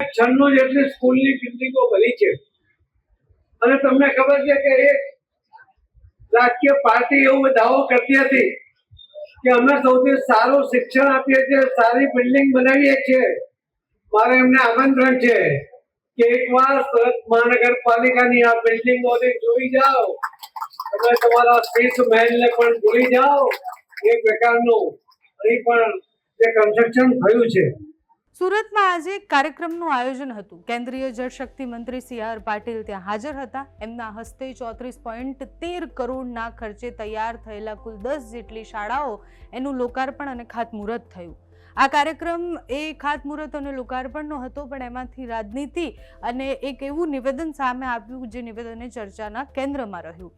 96 જેટલી સ્કૂલની બિલ્ડિંગો બની છે અને તમને ખબર છે કે એક રાજકીય પાર્ટી એવો દાવો કરતી હતી કે અમે સૌથી સારું શિક્ષણ આપીએ છીએ, સારી બિલ્ડિંગ બનાવીએ છીએ. મારે એમને આમંત્રણ છે કે એકવાર સુરત મહાનગરપાલિકાની આ બિલ્ડિંગોને જોઈ જાઓ, તમે તમારા શીશ મહેલને પણ ભૂલી જાઓ. એ પ્રકારનું અહીં પણ જે કન્સ્ટ્રક્શન થયું છે. સુરતમાં આજે એક કાર્યક્રમનું આયોજન હતું. કેન્દ્રીય જળશક્તિ મંત્રી સી.આર. પાટીલ ત્યાં હાજર હતા. એમના હસ્તે 34.13 કરોડના ખર્ચે તૈયાર થયેલા કુલ 10 જેટલી શાળાઓ એનું લોકાર્પણ અને ખાતમુહૂર્ત થયું. આ કાર્યક્રમ એ ખાતમુહૂર્ત અને લોકાર્પણનો હતો, પણ એમાંથી રાજનીતિ અને એક એવું નિવેદન સામે આવ્યું જે નિવેદન ચર્ચાના કેન્દ્રમાં રહ્યું.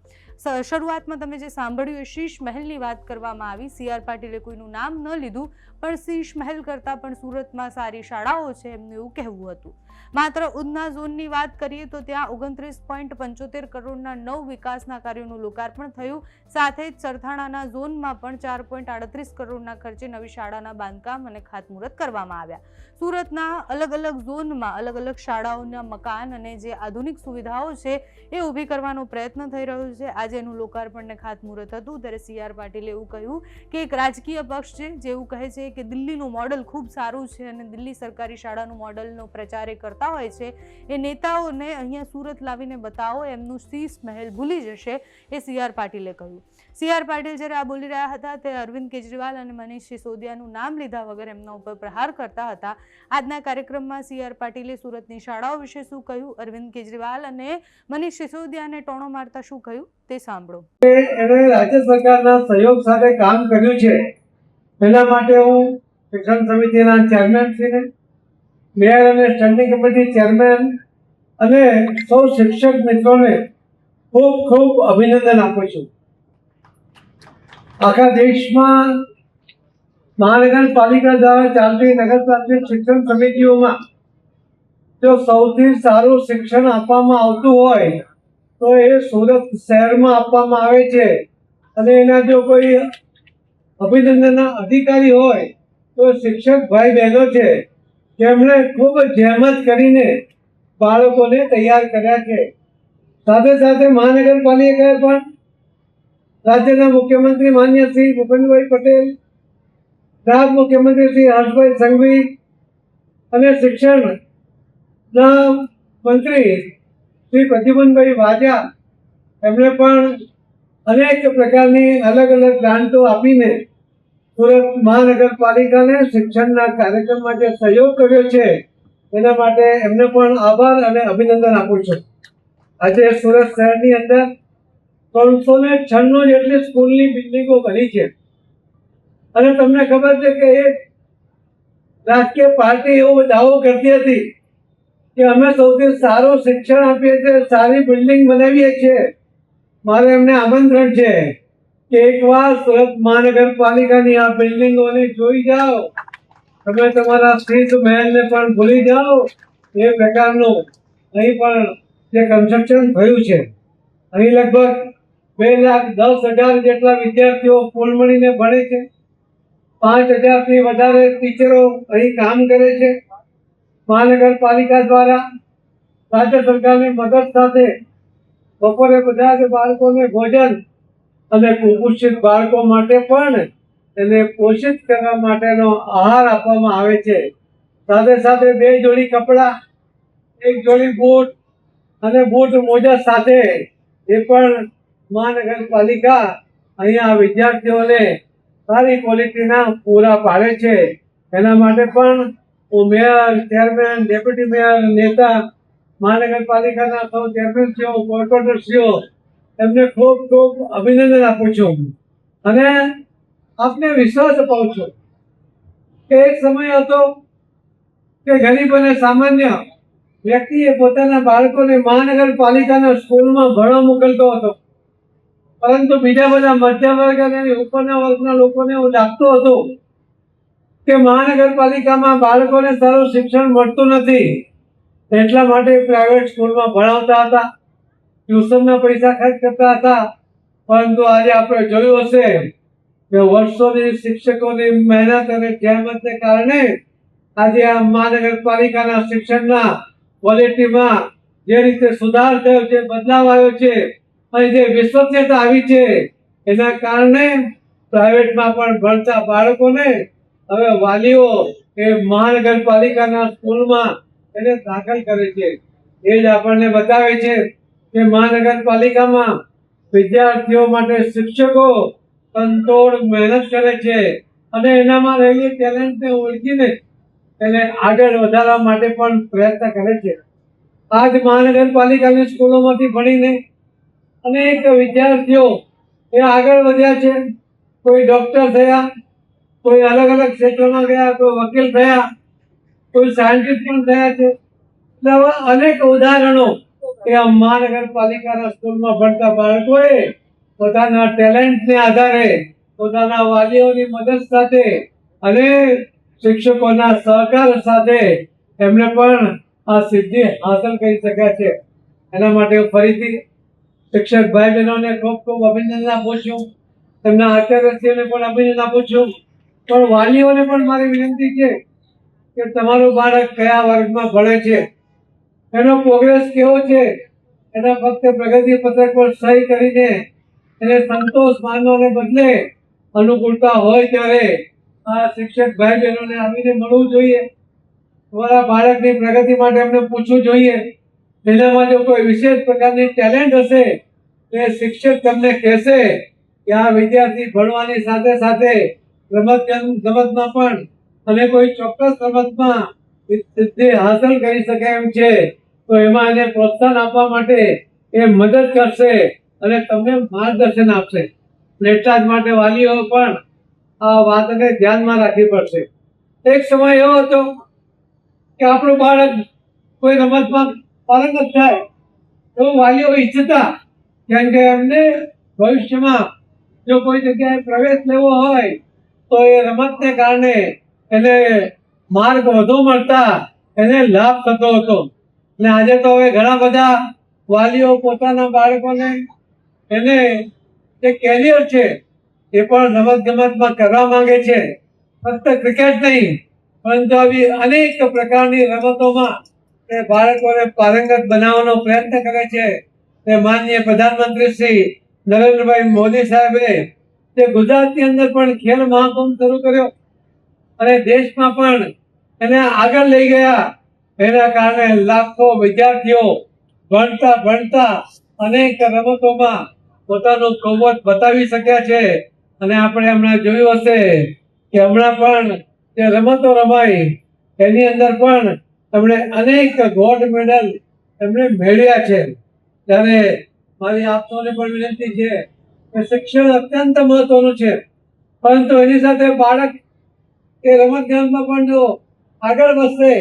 શરૂઆતમાં તમે જે સાંભળ્યું એ શીશ મહેલની વાત કરવામાં આવી. સી.આર. પાટીલે કોઈનું નામ ન લીધું, પણ શીશ મહેલ કરતાં પણ સુરતમાં સારી શાળાઓ છે એમનું એવું કહેવું હતું. માત્ર ઉધના ઝોનની વાત કરીએ તો ત્યાં 29.75 કરોડના 9 વિકાસના કાર્યોનું લોકાર્પણ થયું. સાથે જ સરથાણાના ઝોનમાં પણ 4.38 કરોડના ખર્ચે નવી શાળાના બાંધકામ અને ખાતમુહૂર્ત કરવામાં આવ્યા. સુરતના અલગ અલગ ઝોનમાં અલગ અલગ શાળાઓના મકાન અને જે આધુનિક સુવિધાઓ છે એ ઊભી કરવાનો પ્રયત્ન થઈ રહ્યો છે. આજે એનું લોકાર્પણ અને ખાતમુહૂર્ત હતું ત્યારે સી.આર. પાટીલે એવું કહ્યું કે એક રાજકીય પક્ષ છે જે એવું કહે છે કે દિલ્હીનું મોડલ ખૂબ સારું છે અને દિલ્હી સરકારી શાળાનું મોડલનો પ્રચાર કરતા હોય છે. એ નેતાઓને અહીંયા સુરત લાવીને બતાવો, એમનું શીશ મહેલ ભૂલી જશે, એ સી.આર. પાટીલે કહ્યું. સી.આર. પાટીલ જ્યારે આ બોલી રહ્યા હતા તે અરવિંદ કેજરીવાલ અને મનીષ સિસોદિયાનું નામ લીધા વગર એમના ઉપર પ્રહાર કરતા હતા. આજના કાર્યક્રમમાં સી.આર. પાટીલે સુરતની શાળાઓ વિશે શું કહ્યું, અરવિંદ કેજરીવાલ અને મનીષ સિસોદિયાને ટોણો મારતા શું કહ્યું તે સાંભળો. એણે રાજ્ય સરકારના સહયોગ સાથે કામ કર્યું છે. એના માટે હું શિક્ષણ સમિતિના ચેરમેન શ્રીને, મેયર અને સ્ટેન્ડિંગ કમિટી ચેરમેન અને સૌ શિક્ષક મિત્રોને ખૂબ ખૂબ અભિનંદન આપું છું. આખા દેશમાં મહાનગરપાલિકા દ્વારા ચાલતી નગર પ્રાથમિક શિક્ષણ સમિતિઓમાં જો સૌથી સારું શિક્ષણ આપવામાં આવતું હોય તો એ સુરત શહેરમાં આપવામાં આવે છે. અને એના જો કોઈ અભિનંદનના અધિકારી હોય તો શિક્ષક ભાઈ બહેનો છે, જેમણે ખૂબ જહેમત કરીને બાળકોને તૈયાર કર્યા છે. સાથે સાથે મહાનગરપાલિકાએ પણ રાજ્યના મુખ્યમંત્રી માન્ય શ્રી ભૂપેન્દ્રભાઈ પટેલ, નાયબ મુખ્યમંત્રી શ્રી હર્ષભાઈ સંઘવી અને શિક્ષણના મંત્રી શ્રી પ્રદ્યુમનભાઈ વાજા, એમણે પણ અનેક પ્રકારની અલગ અલગ ગ્રાન્ટો આપીને સુરત મહાનગરપાલિકાને શિક્ષણના કાર્યક્રમમાં જે સહયોગ કર્યો છે એના માટે એમને પણ આભાર અને અભિનંદન આપું છું. આજે સુરત શહેરની અંદર 396 જેટલી સ્કૂલની બિલ્ડિંગો બની છે અને તમને ખબર છે કે એક રાજકીય પાર્ટી એવો દાવો કરતી હતી કે અમે સૌથી સારું શિક્ષણ આપીએ છીએ, સારી બિલ્ડિંગ બનાવીએ છીએ. મારે એમને આમંત્રણ છે કે એકવાર સુરત મહાનગરપાલિકાની આ બિલ્ડિંગોને જોઈ જાઓ, તમે તમારા શીશ મહેલને પણ ભૂલી જાઓ. એ પ્રકારનું અહીં પણ જે કન્સ્ટ્રક્શન થયું છે. અહીં લગભગ 2,10,000 જેટલા વિદ્યાર્થીઓ કુલ મળીને ભણે છે. 5,000 થી વધારે ટીચરો અહીં કામ કરે છે. મહાનગરપાલિકા દ્વારા રાજ્ય સરકારની મદદ સાથે બપોરે બધા જ બાળકોને ભોજન અને કુપોષિત બાળકો માટે પણ એને પોષિત કરવા માટેનો આહાર આપવામાં આવે છે. સાથે સાથે 2 જોડી કપડાં, 1 જોડી બૂટ અને બૂટ મોજા સાથે એ પણ મહાનગરપાલિકા અહીંયા વિદ્યાર્થીઓને સારી ક્વોલિટીના પૂરા પાડે છે. એના માટે પણ હું મેયર, ચેરમેન, ડેપ્યુટી મેયર, નેતા, મહાનગરપાલિકાના સૌ ચેરમેનશ્રીઓ, કોર્પોરેટરશ્રીઓ એમને ખૂબ ખૂબ અભિનંદન આપું છું. અને આપને વિશ્વાસ અપાવું છું કે એક સમય હતો કે ગરીબ અને સામાન્ય વ્યક્તિએ પોતાના બાળકોને મહાનગરપાલિકાના સ્કૂલમાં ભણવા મોકલતો હતો, પરંતુ બીજા બધા મધ્યમ વર્ગ અને ઉપરના વર્ગના લોકોને એવું લાગતું હતું કે મહાનગરપાલિકામાં બાળકોને સારું શિક્ષણ મળતું નથી, એટલા માટે પ્રાઇવેટ સ્કૂલમાં ભણાવતા હતા, ટ્યુશનના પૈસા ખર્ચ કરતા હતા. પરંતુ આજે આપણે જોયું હશે કે વર્ષોની શિક્ષકોની મહેનત અને જહેમતને કારણે આજે આ મહાનગરપાલિકાના શિક્ષણના ક્વોલિટીમાં જે રીતે સુધાર થયો છે, બદલાવ આવ્યો છે અને જે વિશ્વસનીયતા આવી છે, એના કારણે પ્રાઇવેટમાં પણ ભણતા બાળકોને હવે વાલીઓ એ મહાનગરપાલિકાના સ્કૂલમાં એને દાખલ કરે છે. એ જ આપણને બતાવે છે કે મહાનગરપાલિકામાં વિદ્યાર્થીઓ માટે શિક્ષકો તનતોડ મહેનત કરે છે અને એનામાં રહેલી ટેલેન્ટને ઓળખીને એને આગળ વધારવા માટે પણ પ્રયત્ન કરે છે. આજ મહાનગરપાલિકાની સ્કૂલોમાંથી ભણીને અનેક વિદ્યાર્થીઓ એ આગળ વધ્યા છે. કોઈ ડોક્ટર થયા, કોઈ અલગ અલગ ક્ષેત્રમાં ગયા, કોઈ વકીલ થયા, કોઈ સાયન્ટિસ્ટ પણ થયા છે. એટલે આવા અનેક ઉદાહરણો એ આ મહાનગરપાલિકાના સ્કૂલમાં ભણતા બાળકોએ પોતાના ટેલેન્ટને આધારે, પોતાના વાલીઓની મદદ સાથે અને શિક્ષકોના સહકાર સાથે એમણે પણ આ સિદ્ધિ હાંસલ કરી શક્યા છે. એના માટે હું ફરીથી શિક્ષક ભાઈ બહેનોને ખૂબ ખૂબ અભિનંદન આપું છું. તેમના આચાર્યશ્રીઓને પણ અભિનંદન આપું છું. પણ વાલીઓને પણ મારી વિનંતી છે કે તમારું બાળક કયા વર્ગમાં ભણે છે, એનો પ્રોગ્રેસ કેવો છે, એના ફક્ત પ્રગતિ પત્રક પર સહી કરીને એને સંતોષ માનવાને બદલે અનુકૂળતા હોય ત્યારે આ શિક્ષક ભાઈ બહેનોને આવીને મળવું જોઈએ. તમારા બાળકની પ્રગતિ માટે એમને પૂછવું જોઈએ. એનામાં જો કોઈ વિશેષ પ્રકારની ટેલેન્ટ હશે તો એ શિક્ષક તમને કહેશે કે આ વિદ્યાર્થી ભણવાની સાથે સાથે રમતમાં પણ અને કોઈ ચોક્કસ રમતમાં સિદ્ધિ હાંસલ કરી શકે એમ છે, તો એમાં એને પ્રોત્સાહન આપવા માટે એ મદદ કરશે અને તમને માર્ગદર્શન આપશે. એટલા જ માટે વાલીઓ પણ આ વાતને ધ્યાનમાં રાખવી પડશે. એક સમય એવો હતો કે આપણું બાળક કોઈ રમતમાં પારંગત થાય એવું વાલીઓ ઈચ્છતા, કેમ કે એમને ભવિષ્યમાં જો કોઈ જગ્યાએ પ્રવેશ લેવો હોય તો એ રમતને કારણે એને માર્ગ વધુ મળતા એને લાભ થતો હતો. અને આજે તો હવે ઘણા બધા વાલીઓ પોતાના બાળકોને એને જે કેરિયર છે એ પણ રમત ગમતમાં કરવા માંગે છે. ફક્ત ક્રિકેટ નહીં પરંતુ આવી અનેક પ્રકારની રમતોમાં એ બાળકોને પારંગત બનાવવાનો પ્રયત્ન કરે છે. તે માનનીય પ્રધાનમંત્રી શ્રી નરેન્દ્રભાઈ મોદી સાહેબે તે ગુજરાતની અંદર પણ ખેલ મહાકુંભ શરૂ કર્યો અને દેશમાં પણ એને આગળ લઈ ગયા. એના કારણે લાખો વિદ્યાર્થીઓ ભણતા અનેક રમતોમાં પોતાનું કૌવત બતાવી શક્યા છે. અને આપણે હમણાં જોયું હશે કે હમણાં પણ જે રમતો રમાઈ એની અંદર પણ એમણે અનેક ગોલ્ડ મેડલ એમણે મેળવ્યા છે. ત્યારે મારી આપ સૌને પણ વિનંતી છે કે શિક્ષણ અત્યંત મહત્વનું છે, પરંતુ એની સાથે બાળક એ રમત ગમતમાં પણ જો આગળ વધશે,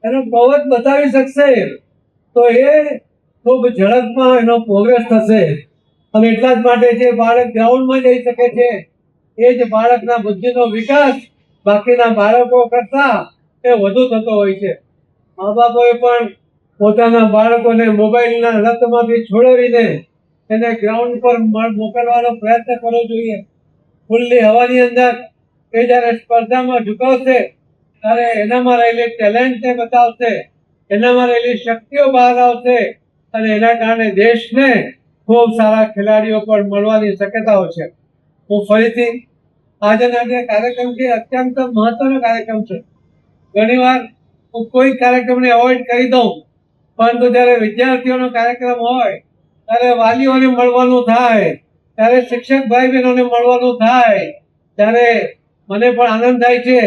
એનો કૌવત બતાવી શકશે તો એ ખૂબ ઝડપમાં એનો પ્રોગ્રેસ થશે. અને એટલા જ માટે જે બાળક ગ્રાઉન્ડમાં જઈ શકે છે એ જ બાળકના બુદ્ધિનો વિકાસ બાકીના બાળકો કરતા એ વધુ થતો હોય છે. મા બાપોએ પણ પોતાના બાળકોને મોબાઈલના લતમાંથી છોડાવીને એને ગ્રાઉન્ડ પર મોકલવાનો પ્રયત્ન કરવો જોઈએ. ખુલ્લી હવાની અંદર એ જ્યારે સ્પર્ધામાં ઝુકાવશે ત્યારે એનામાં રહેલી ટેલેન્ટને બતાવશે, એનામાં રહેલી શક્તિઓ બહાર આવશે અને એના કારણે દેશને ખૂબ સારા ખેલાડીઓ પણ મળવાની શક્યતાઓ છે. હું ફરીથી આજના જે કાર્યક્રમ છે અત્યંત મહત્વનો કાર્યક્રમ છે. ઘણીવાર હું કોઈ કાર્યક્રમને અવોઇડ કરી દઉં, પરંતુ જ્યારે વિદ્યાર્થીઓનો કાર્યક્રમ હોય ત્યારે વાલીઓને મળવાનું થાય, ત્યારે શિક્ષક ભાઈ બહેનોને મળવાનું થાય, ત્યારે મને પણ આનંદ થાય છે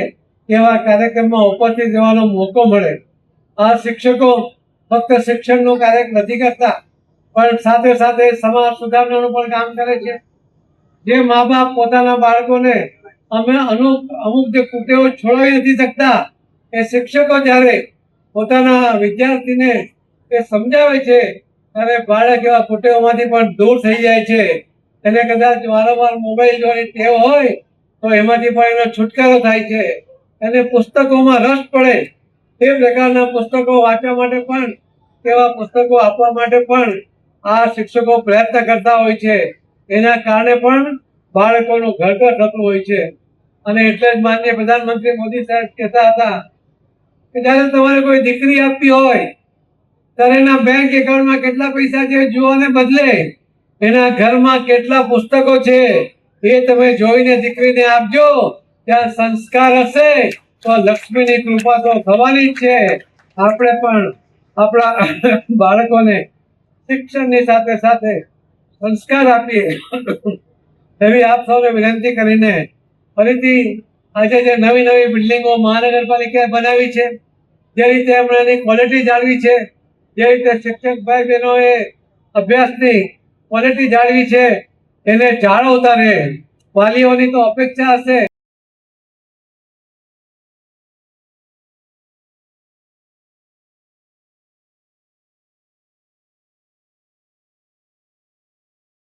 કે એવા કાર્યક્રમમાં ઉપસ્થિત રહેવાનો મોકો મળે. આ શિક્ષકો ફક્ત શિક્ષણનું કાર્ય નથી કરતા, પણ સાથે સાથે સમાજ સુધારણાનું પણ કામ કરે છે. જે મા બાપ પોતાના બાળકોને અમુક જે કુટેવો છોડાવી નથી શકતા, એ શિક્ષકો જ્યારે પોતાના વિદ્યાર્થીને એ સમજાવે છે ત્યારે બાળક એવા કુટેવોમાંથી પણ દૂર થઈ જાય છે. એને કદાચ વારંવાર મોબાઈલ જોવાની ટેવ હોય તો એમાંથી પણ એનો છુટકારો થાય છે. એને પુસ્તકોમાં રસ પડે તે પ્રકારના પુસ્તકો વાંચવા માટે પણ, તેવા પુસ્તકો આપવા માટે પણ આ શિક્ષકો પ્રયત્ન કરતા હોય છે. એના કારણે પણ બાળકોનું ઘડતર થતું હોય છે. અને એટલે જ માનનીય પ્રધાનમંત્રી મોદી સાહેબ કહેતા હતા કે જ્યારે તમારે કોઈ દીકરી આપવી હોય ત્યારે એના બેંક એકાઉન્ટમાં કેટલા પૈસા છે જોવાને બદલે એના ઘરમાં કેટલા પુસ્તકો છે એ તમે જોઈને દીકરીને આપજો. ત્યાં સંસ્કાર હશે તો લક્ષ્મીની કૃપા તો થવાની જ છે. આપણે પણ આપણા બાળકોને શિક્ષણની સાથે સાથે સંસ્કાર આપીએ એવી આપ સૌને વિનંતી કરીને ફરીથી આજે જે નવી નવી બિલ્ડિંગો મહાનગરપાલિકાએ બનાવી છે, જે રીતે એમણે એની ક્વોલિટી જાળવી છે, જે રીતે શિક્ષક ભાઈ બહેનોએ અભ્યાસની ક્વોલિટી જાળવી છે, એને જાળવતા રહે. વાલીઓની તો અપેક્ષા હશે